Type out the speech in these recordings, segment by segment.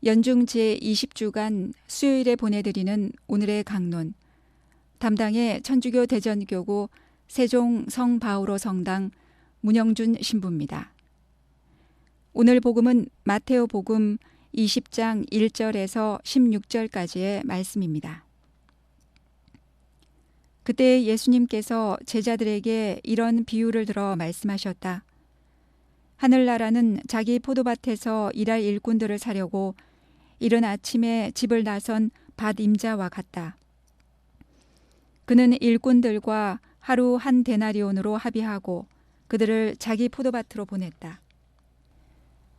연중 제20주간 수요일에 보내드리는 오늘의 강론, 담당의 천주교 대전교구 세종 성바오로 성당 문영준 신부입니다. 오늘 복음은 마테오 복음 20장 1절에서 16절까지의 말씀입니다. 그때 예수님께서 제자들에게 이런 비유를 들어 말씀하셨다. 하늘나라는 자기 포도밭에서 일할 일꾼들을 사려고 이른 아침에 집을 나선 밭 임자와 같다. 그는 일꾼들과 하루 한 데나리온으로 합의하고 그들을 자기 포도밭으로 보냈다.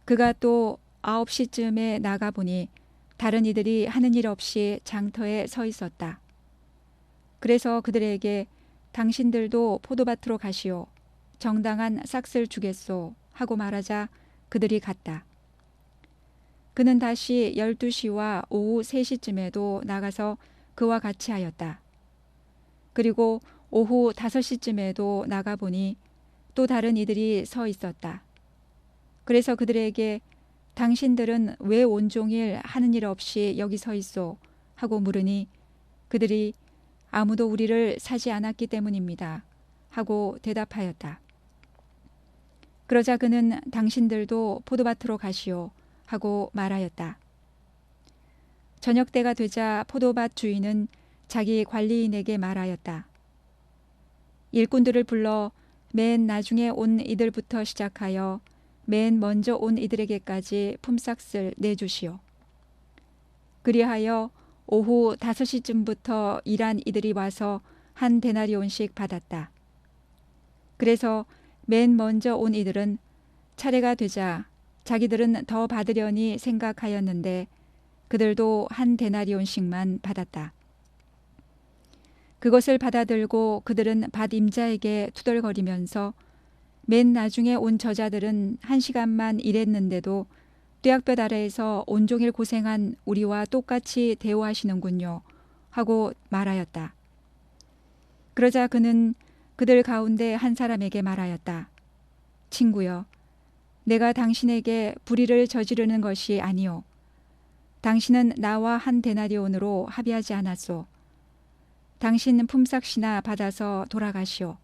그가 또 9시쯤에 나가보니 다른 이들이 하는 일 없이 장터에 서 있었다. 그래서 그들에게 당신들도 포도밭으로 가시오. 정당한 싹을 주겠소 하고 말하자 그들이 갔다. 그는 다시 12시와 오후 3시쯤에도 나가서 그와 같이 하였다. 그리고 오후 5시쯤에도 나가보니 또 다른 이들이 서 있었다. 그래서 그들에게 당신들은 왜 온종일 하는 일 없이 여기 서 있소? 하고 물으니 그들이 아무도 우리를 사지 않았기 때문입니다. 하고 대답하였다. 그러자 그는 당신들도 포도밭으로 가시오. 하고 말하였다. 저녁 때가 되자 포도밭 주인은 자기 관리인에게 말하였다. 일꾼들을 불러 맨 나중에 온 이들부터 시작하여 맨 먼저 온 이들에게까지 품삯을 내주시오. 그리하여 오후 5시쯤부터 일한 이들이 와서 한 데나리온씩 받았다. 그래서 맨 먼저 온 이들은 차례가 되자 자기들은 더 받으려니 생각하였는데 그들도 한 데나리온씩만 받았다. 그것을 받아들고 그들은 밭 임자에게 투덜거리면서 맨 나중에 온 저자들은 1시간만 일했는데도 뙤약볕 아래에서 온종일 고생한 우리와 똑같이 대우하시는군요. 하고 말하였다. 그러자 그는 그들 가운데 한 사람에게 말하였다. 친구여, 내가 당신에게 불의를 저지르는 것이 아니오. 당신은 나와 한 데나리온으로 합의하지 않았소. 당신 품삯이나 받아서 돌아가시오.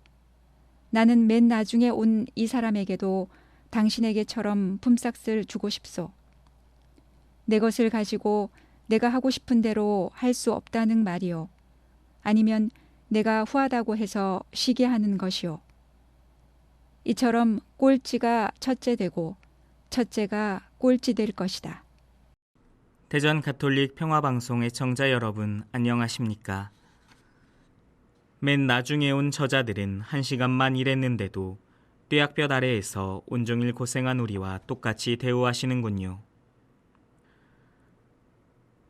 나는 맨 나중에 온 이 사람에게도 당신에게처럼 품삯을 주고 싶소. 내 것을 가지고 내가 하고 싶은 대로 할 수 없다는 말이오. 아니면 내가 후하다고 해서 쉬게 하는 것이오. 이처럼 꼴찌가 첫째 되고 첫째가 꼴찌 될 것이다. 대전 가톨릭 평화방송 애청자 여러분 안녕하십니까? 맨 나중에 온 저자들은 1시간만 일했는데도 뙤약볕 아래에서 온종일 고생한 우리와 똑같이 대우하시는군요.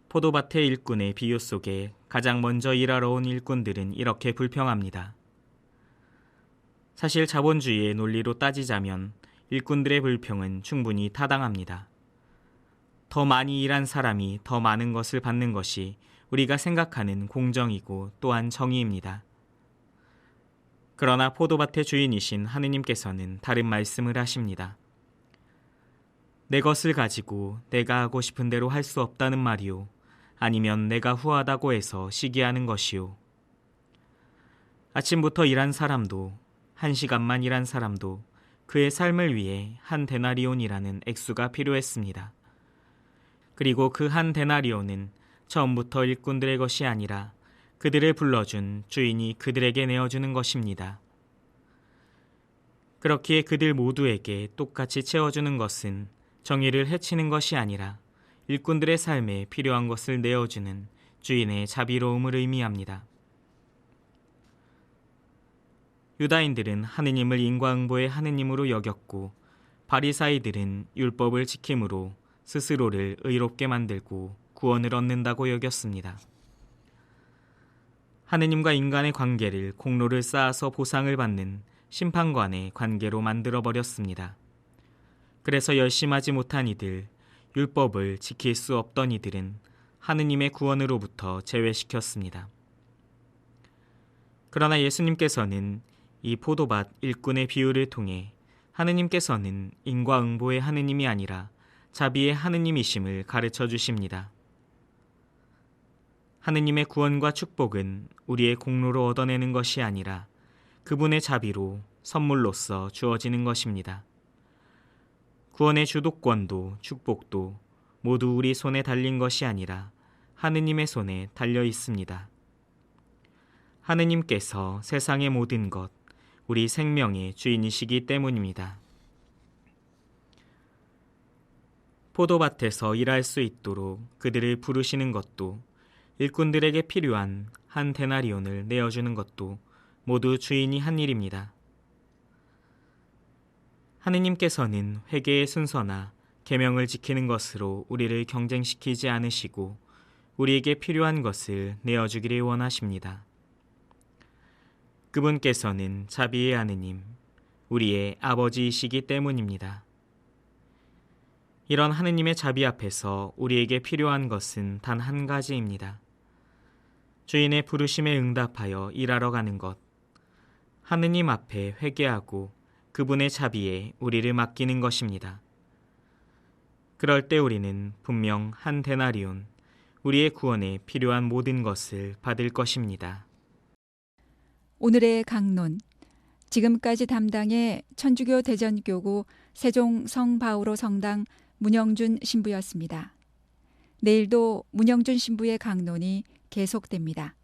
포도밭의 일꾼의 비유 속에 가장 먼저 일하러 온 일꾼들은 이렇게 불평합니다. 사실 자본주의의 논리로 따지자면 일꾼들의 불평은 충분히 타당합니다. 더 많이 일한 사람이 더 많은 것을 받는 것이 우리가 생각하는 공정이고 또한 정의입니다. 그러나 포도밭의 주인이신 하느님께서는 다른 말씀을 하십니다. 내 것을 가지고 내가 하고 싶은 대로 할 수 없다는 말이오. 아니면 내가 후하다고 해서 시기하는 것이오. 아침부터 일한 사람도 1시간만 일한 사람도 그의 삶을 위해 한 데나리온이라는 액수가 필요했습니다. 그리고 그 한 데나리온은 처음부터 일꾼들의 것이 아니라 그들을 불러준 주인이 그들에게 내어주는 것입니다. 그렇기에 그들 모두에게 똑같이 채워주는 것은 정의를 해치는 것이 아니라 일꾼들의 삶에 필요한 것을 내어주는 주인의 자비로움을 의미합니다. 유다인들은 하느님을 인과응보의 하느님으로 여겼고 바리사이들은 율법을 지킴으로 스스로를 의롭게 만들고 구원을 얻는다고 여겼습니다. 하느님과 인간의 관계를 공로를 쌓아서 보상을 받는 심판관의 관계로 만들어버렸습니다. 그래서 열심하지 못한 이들, 율법을 지킬 수 없던 이들은 하느님의 구원으로부터 제외시켰습니다. 그러나 예수님께서는 이 포도밭 일꾼의 비유를 통해 하느님께서는 인과응보의 하느님이 아니라 자비의 하느님이심을 가르쳐 주십니다. 하느님의 구원과 축복은 우리의 공로로 얻어내는 것이 아니라 그분의 자비로 선물로서 주어지는 것입니다. 구원의 주도권도 축복도 모두 우리 손에 달린 것이 아니라 하느님의 손에 달려 있습니다. 하느님께서 세상의 모든 것, 우리 생명의 주인이시기 때문입니다. 포도밭에서 일할 수 있도록 그들을 부르시는 것도, 일꾼들에게 필요한 한 데나리온을 내어주는 것도 모두 주인이 한 일입니다. 하느님께서는 회개의 순서나 계명을 지키는 것으로 우리를 경쟁시키지 않으시고 우리에게 필요한 것을 내어주기를 원하십니다. 그분께서는 자비의 하느님, 우리의 아버지이시기 때문입니다. 이런 하느님의 자비 앞에서 우리에게 필요한 것은 단 한 가지입니다. 주인의 부르심에 응답하여 일하러 가는 것, 하느님 앞에 회개하고 그분의 자비에 우리를 맡기는 것입니다. 그럴 때 우리는 분명 한 데나리온, 우리의 구원에 필요한 모든 것을 받을 것입니다. 오늘의 강론, 지금까지 담당의 천주교 대전교구 세종 성바오로 성당 문영준 신부였습니다. 내일도 문영준 신부의 강론이 계속됩니다.